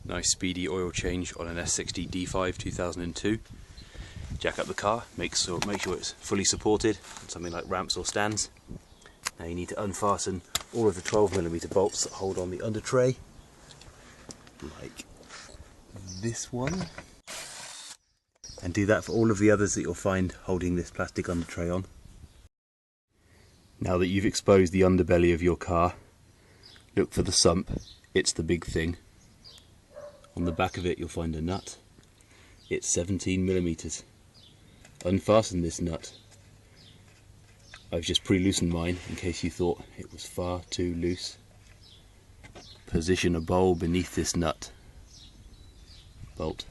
Nice speedy oil change on an S60 D5 2002. Jack up the car, make sure it's fully supported on something like ramps or stands. Now you need to unfasten all of the 12mm bolts that hold on the under tray, like this one. And do that for all of the others that you'll find holding this plastic under tray on. Now that you've exposed the underbelly of your car, look for the sump. It's the big thing. On the back of it you'll find a nut. It's 17mm. Unfasten this nut. I've just pre-loosened mine in case you thought it was far too loose. Position a bowl beneath this nut. Bolt.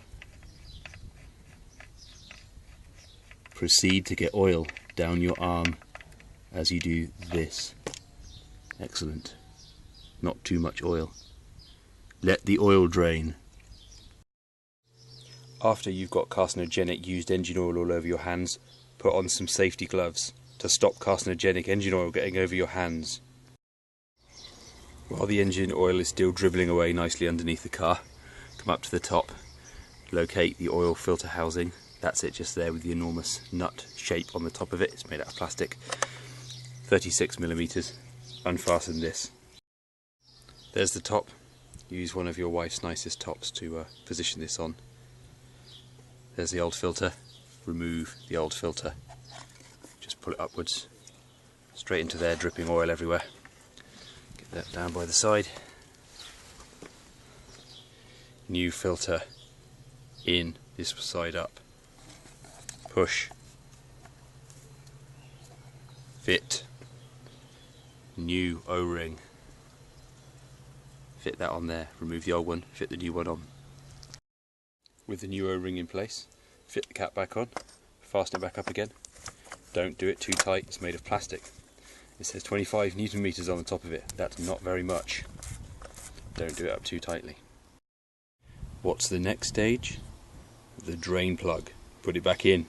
Proceed to get oil down your arm as you do this. Excellent. Not too much oil. Let the oil drain. After you've got carcinogenic used engine oil all over your hands, put on some safety gloves to stop carcinogenic engine oil getting over your hands. While the engine oil is still dribbling away nicely underneath the car, come up to the top, locate the oil filter housing. That's it, just there with the enormous nut shape on the top of it. It's made out of plastic. 36mm. Unfasten this. There's the top. Use one of your wife's nicest tops to position this on. There's the old filter. Remove the old filter. Just pull it upwards, straight into there, dripping oil everywhere. Get that down by the side. New filter in, this side up. Push. Fit. New O-ring. Fit that on there. Remove the old one, fit the new one on. With the new O-ring in place, fit the cap back on, fasten it back up again. Don't do it too tight, it's made of plastic. It says 25 Newton meters on the top of it. That's not very much. Don't do it up too tightly. What's the next stage? The drain plug. Put it back in.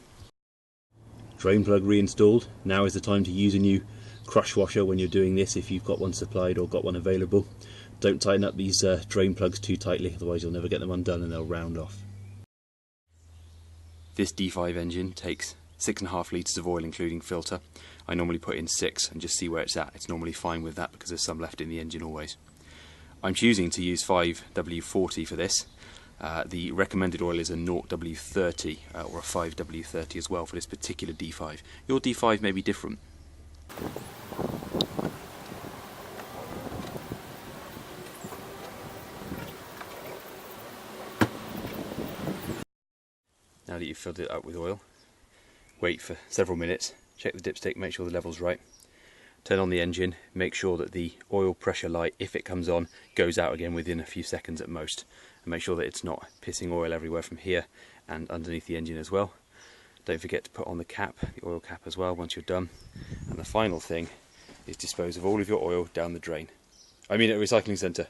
Drain plug reinstalled. Now is the time to use a new crush washer when you're doing this, if you've got one supplied or got one available. Don't tighten up these drain plugs too tightly, otherwise you'll never get them undone and they'll round off. This D5 engine takes 6.5 litres of oil including filter. I normally put in 6 and just see where it's at. It's normally fine with that because there's some left in the engine always. I'm choosing to use 5W40 for this. The recommended oil is a 0W30 or a 5W30 as well for this particular D5. Your D5 may be different. Now that you've filled it up with oil, wait for several minutes, check the dipstick, make sure the level's right. Turn on the engine, make sure that the oil pressure light, if it comes on, goes out again within a few seconds at most. And make sure that it's not pissing oil everywhere from here and underneath the engine as well. Don't forget to put on the cap, the oil cap as well once you're done. And the final thing is dispose of all of your oil down the drain. I mean at a recycling centre.